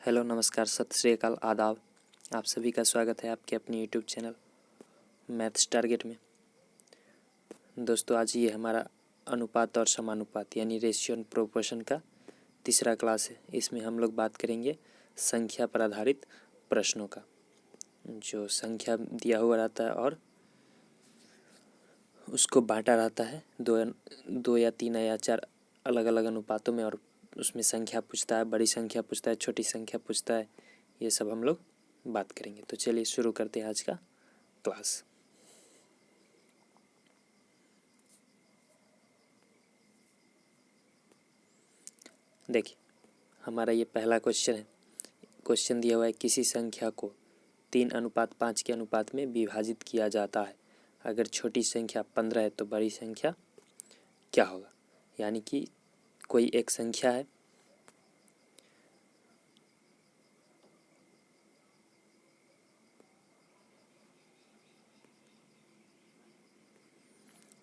Hello, नमस्कार, सत श्री अकाल, आदाब। आप सभी का स्वागत है आपके अपनी यूट्यूब चैनल मैथ्स टारगेट में। दोस्तों, आज ये हमारा अनुपात और समानुपात यानी रेशियो एंड प्रोपोर्शन का तीसरा क्लास है। इसमें हम लोग बात करेंगे संख्या पर आधारित प्रश्नों का। जो संख्या दिया हुआ रहता है और उसको बांटा रहता है दो या तीन या चार अलग अलग अनुपातों में, और उसमें संख्या पूछता है, बड़ी संख्या पूछता है, छोटी संख्या पूछता है। ये सब हम लोग बात करेंगे। तो चलिए शुरू करते हैं आज का क्लास। देखिए, हमारा ये पहला क्वेश्चन है। क्वेश्चन दिया हुआ है, किसी संख्या को 3:5 के अनुपात में विभाजित किया जाता है। अगर छोटी संख्या 15 है तो बड़ी संख्या क्या होगा। यानी कि कोई एक संख्या है,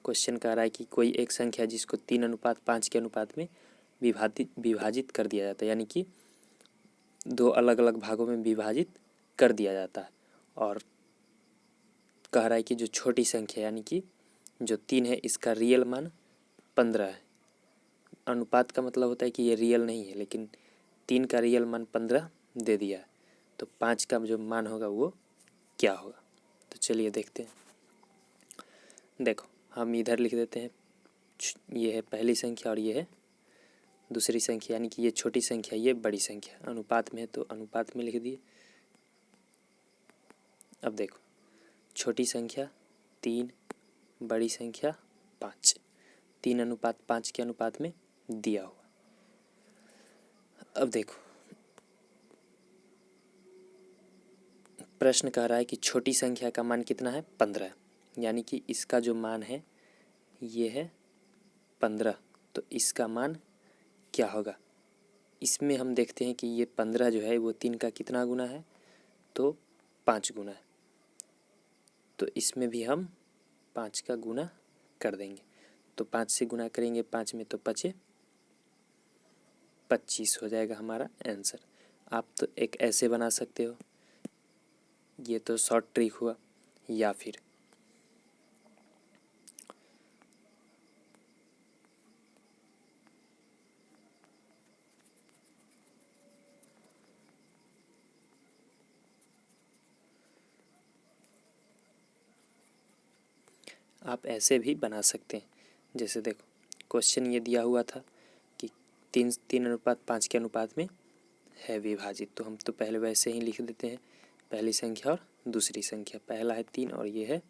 क्वेश्चन कह रहा है कि कोई एक संख्या जिसको 3:5 के अनुपात में विभाजित कर दिया जाता है, यानी कि दो अलग अलग भागों में विभाजित कर दिया जाता है। और कह रहा है कि जो छोटी संख्या यानी कि जो 3 है, इसका रियल मान 15 है। अनुपात का मतलब होता है कि ये रियल नहीं है, लेकिन 3 का रियल मान 15 दे दिया है, तो 5 का जो मान होगा वो क्या होगा। तो चलिए देखते हैं। देखो, हम इधर लिख देते हैं, ये है पहली संख्या और ये है दूसरी संख्या, यानी कि ये छोटी संख्या, ये बड़ी संख्या। अनुपात में है तो अनुपात में लिख दिए। अब देखो, छोटी संख्या 3, बड़ी संख्या 5, 3:5 के अनुपात में दिया हुआ। अब देखो, प्रश्न कह रहा है कि छोटी संख्या का मान कितना है, 15, यानी कि इसका जो मान है ये है 15, तो इसका मान क्या होगा। इसमें हम देखते हैं कि ये 15 जो है वो 3 का कितना गुना है, तो 5 गुना है। तो इसमें भी हम 5 का गुना कर देंगे, तो 5 से गुना करेंगे 5 में, तो 5 25 हो जाएगा हमारा आंसर। आप तो एक ऐसे बना सकते हो, ये तो शॉर्ट ट्रिक हुआ, या फिर आप ऐसे भी बना सकते हैं। जैसे देखो, क्वेश्चन ये दिया हुआ था कि 3:5 के अनुपात में है विभाजित, तो हम तो पहले वैसे ही लिख देते हैं, पहली संख्या और दूसरी संख्या। पहला है 3 और ये है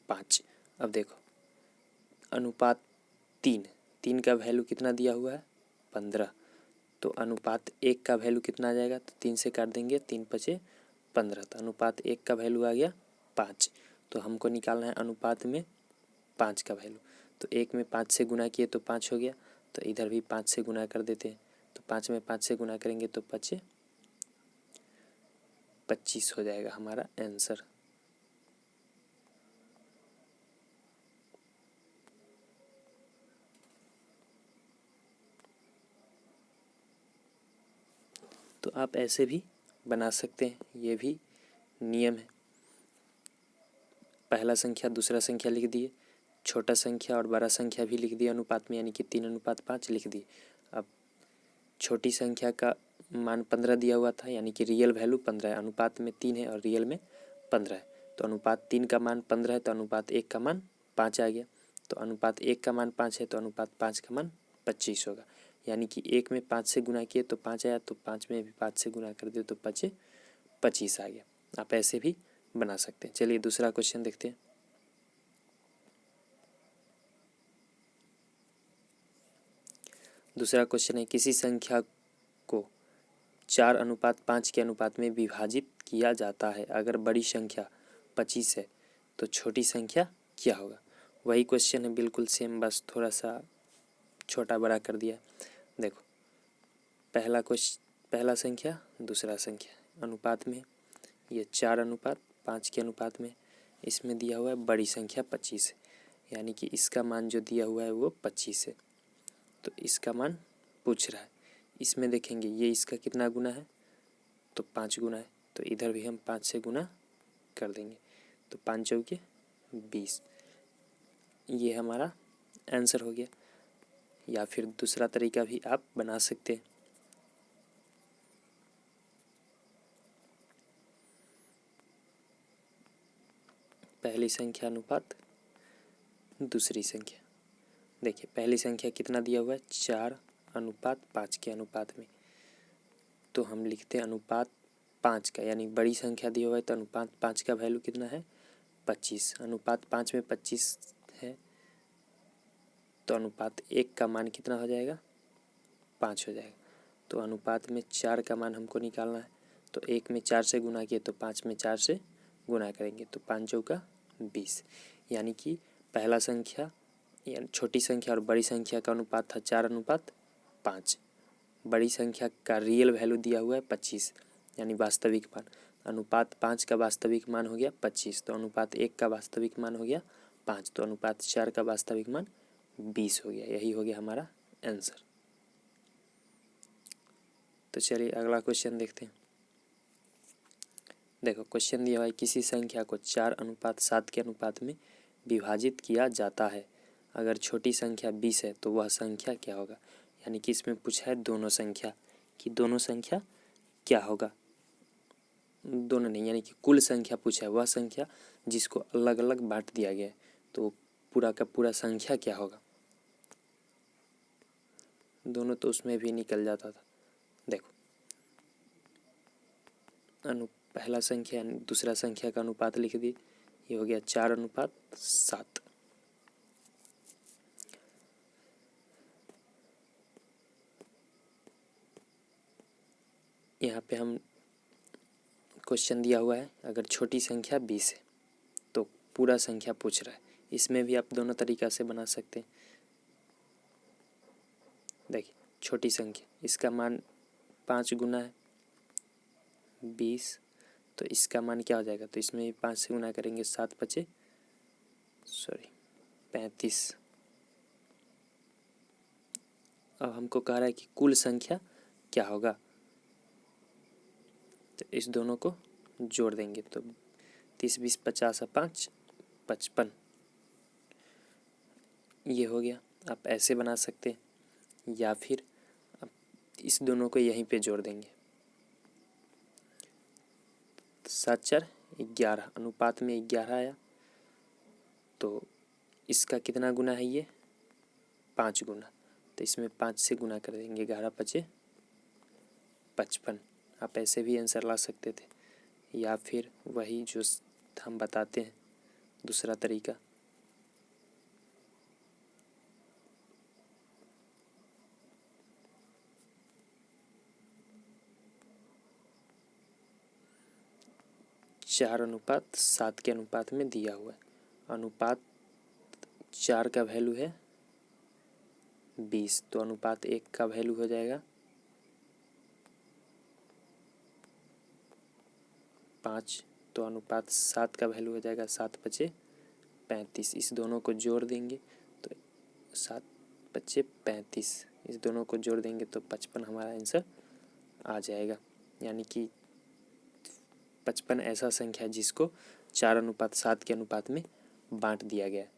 5। अब देखो, अनुपात 3 का वैल्यू कितना दिया हुआ है, 15, तो अनुपात 1 का वैल्यू कितना आ जाएगा, तो 3 से काट देंगे, 3 5 15, तो अनुपात 1 का वैल्यू आ गया 5। तो हमको निकालना है अनुपात में 5 का वैल्यू। तो 1 में 5 से गुना किए तो 5 हो गया, तो इधर भी 5 से गुना कर देते हैं, तो 5 में 5 से गुना करेंगे तो 5 25 हो जाएगा हमारा आंसर। तो आप ऐसे भी बना सकते हैं, ये भी नियम है। पहला संख्या दूसरा संख्या लिख दिए, छोटा संख्या और बड़ा संख्या भी लिख दिए अनुपात में, यानी कि 3:5 लिख दिए। अब छोटी संख्या का मान 15 दिया हुआ था, यानी कि रियल वैल्यू 15 है। अनुपात में 3 है और रियल में 15 है, तो अनुपात 3 का मान 15 है, तो अनुपात 1 का मान 5 आ गया। तो अनुपात 1 का मान 5 है, तो अनुपात 5 का मान 25 होगा। यानी कि 1 में 5 से गुना किए तो 5 आया, तो 5 में भी 5 से गुना कर दिए तो 25 आ गया। आप ऐसे भी बना सकते हैं। चलिए दूसरा क्वेश्चन देखते हैं। दूसरा क्वेश्चन है, किसी संख्या को 4:5 के अनुपात में विभाजित किया जाता है। अगर बड़ी संख्या 25 है तो छोटी संख्या क्या होगा। वही क्वेश्चन है, बिल्कुल सेम, बस थोड़ा सा छोटा बड़ा कर दिया। देखो, पहला संख्या दूसरा संख्या अनुपात में, ये 4:5 के अनुपात में, इसमें दिया हुआ है बड़ी संख्या 25 है, यानी कि इसका मान जो दिया हुआ है वो 25 है, तो इसका मान पूछ रहा है। इसमें देखेंगे ये इसका कितना गुना है, तो 5 गुना है, तो इधर भी हम 5 से गुना कर देंगे, तो 5 चौके 20। ये हमारा आंसर हो गया। या फिर दूसरा तरीका भी आप बना सकते हैं। पहली संख्या अनुपात दूसरी संख्या। देखिए पहली संख्या कितना दिया हुआ है, 4:5 के अनुपात में, तो हम लिखते हैं अनुपात 5 का, यानी बड़ी संख्या दिया हुआ है तो अनुपात 5 का वैल्यू कितना है, 25। अनुपात 5 में 25 है, तो अनुपात 1 का मान कितना हो जाएगा, 5 हो जाएगा। तो अनुपात में 4 का मान हमको निकालना है, तो 1 में 4 से गुना किए तो 5 में 4 से गुना करेंगे, तो 5 चौका 20। यानी कि पहला संख्या यानी छोटी संख्या और बड़ी संख्या का अनुपात था 4:5। बड़ी संख्या का रियल वैल्यू दिया हुआ है 25, यानी वास्तविक मान। अनुपात 5 का वास्तविक मान हो गया 25, तो अनुपात 1 का वास्तविक मान हो गया 5, तो अनुपात 4 का वास्तविक मान 20 हो गया। यही हो गया हमारा आंसर। तो चलिए अगला क्वेश्चन देखते हैं। देखो क्वेश्चन दिया हुआ है, किसी संख्या को 4:7 के अनुपात में विभाजित किया जाता है। अगर छोटी संख्या 20 है तो वह संख्या क्या होगा। यानी कि इसमें पूछा है दोनों संख्या कि दोनों संख्या क्या होगा। दोनों नहीं, यानी कि कुल संख्या पूछा है, वह संख्या जिसको अलग अलग बांट दिया गया है, तो पूरा का पूरा संख्या क्या होगा। दोनों तो उसमें भी निकल जाता था। देखो पहला संख्या दूसरा संख्या का अनुपात लिख दी, ये हो गया 4:7। यहाँ पे हम क्वेश्चन दिया हुआ है, अगर छोटी संख्या 20 है तो पूरा संख्या पूछ रहा है। इसमें भी आप दोनों तरीका से बना सकते हैं। देखिए छोटी संख्या, इसका मान 5 गुना है 20, तो इसका मान क्या हो जाएगा, तो इसमें भी 5 से गुना करेंगे, 35। अब हमको कह रहा है कि कुल संख्या क्या होगा, तो इस दोनों को जोड़ देंगे, तो 30 20 50 5 55, ये हो गया। आप ऐसे बना सकते हैं, या फिर आप इस दोनों को यहीं पे जोड़ देंगे। 7 4 11, अनुपात में 11 आया, तो इसका कितना गुना है, ये 5 गुना, तो इसमें 5 से गुना कर देंगे, 11 5 55। आप ऐसे भी आंसर ला सकते थे, या फिर वही जो हम बताते हैं दूसरा तरीका। चार अनुपात 7 के अनुपात में दिया हुआ है। अनुपात 4 का वैल्यू है 20, तो अनुपात 1 का वैल्यू हो जाएगा 5, तो अनुपात 7 का वैल्यू हो जाएगा 7 5 35। इस दोनों को जोड़ देंगे तो 7 5 35, इस दोनों को जोड़ देंगे तो 55 हमारा आंसर आ जाएगा। यानी कि 55 ऐसा संख्या है जिसको 4:7 के अनुपात में बांट दिया गया है।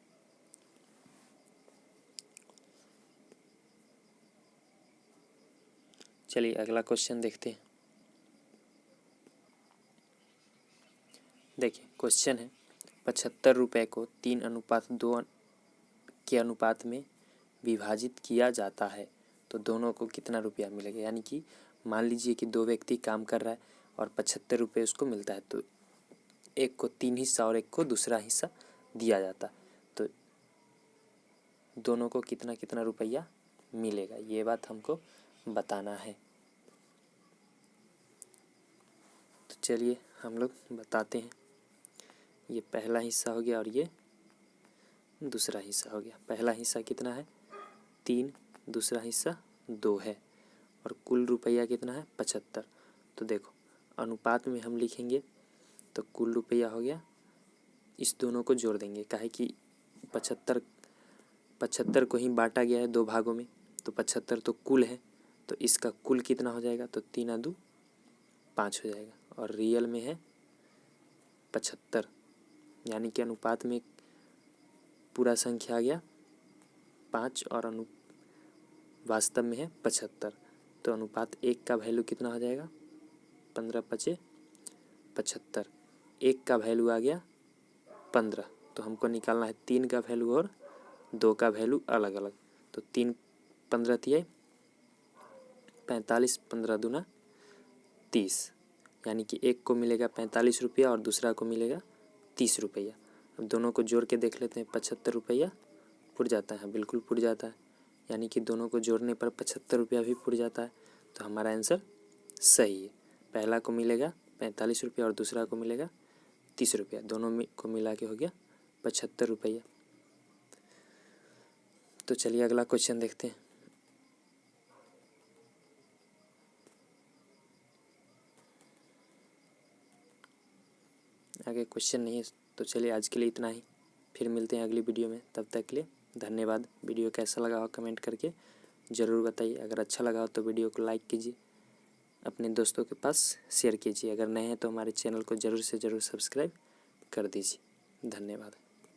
चलिए अगला क्वेश्चन देखते हैं। देखिए क्वेश्चन है, 75 रुपये को 3:2 के अनुपात में विभाजित किया जाता है, तो दोनों को कितना रुपया मिलेगा। यानी कि मान लीजिए कि दो व्यक्ति काम कर रहा है और 75 रुपये उसको मिलता है, तो एक को 3 हिस्सा और एक को दूसरा हिस्सा दिया जाता, तो दोनों को कितना कितना रुपया मिलेगा, ये बात हमको बताना है। तो चलिए हम लोग बताते हैं। ये पहला हिस्सा हो गया और ये दूसरा हिस्सा हो गया। पहला हिस्सा कितना है 3, दूसरा हिस्सा 2 है, और कुल रुपया कितना है 75। तो देखो अनुपात में हम लिखेंगे तो कुल रुपया हो गया, इस दोनों को जोड़ देंगे, काहे कि 75 को ही बांटा गया है 2 भागों में, तो 75 तो कुल है, तो इसका कुल कितना हो जाएगा, तो 3 2 5 हो जाएगा। और रियल में है 75, यानी कि अनुपात में पूरा संख्या आ गया 5 और वास्तव में है 75। तो अनुपात 1 का वैल्यू कितना हो जाएगा? 15 पचे 75। 1 का वैल्यू आ गया 15, तो हमको निकालना है 3 का वैल्यू और 2 का वैल्यू अलग अलग। तो 3 15 तिये 45, 15 दूना 30, यानी कि एक को मिलेगा 45 रुपया और दूसरा को मिलेगा 30 रुपया। अब दोनों को जोड़ के देख लेते हैं। 75 रुपया पुर जाता है, बिल्कुल पुर जाता है, यानी कि दोनों को जोड़ने पर 75 रुपया भी पुर जाता है। तो हमारा आंसर सही है। पहला को मिलेगा 45 रुपया और दूसरा को मिलेगा 30 रुपया, दोनों को मिला के हो गया 75 रुपया। तो चलिए अगला क्वेश्चन देखते हैं। आगे क्वेश्चन नहीं है, तो चलिए आज के लिए इतना ही। फिर मिलते हैं अगली वीडियो में, तब तक के लिए धन्यवाद। वीडियो कैसा लगा हो कमेंट करके ज़रूर बताइए। अगर अच्छा लगा हो तो वीडियो को लाइक कीजिए, अपने दोस्तों के पास शेयर कीजिए। अगर नए हैं तो हमारे चैनल को ज़रूर से ज़रूर सब्सक्राइब कर दीजिए। धन्यवाद।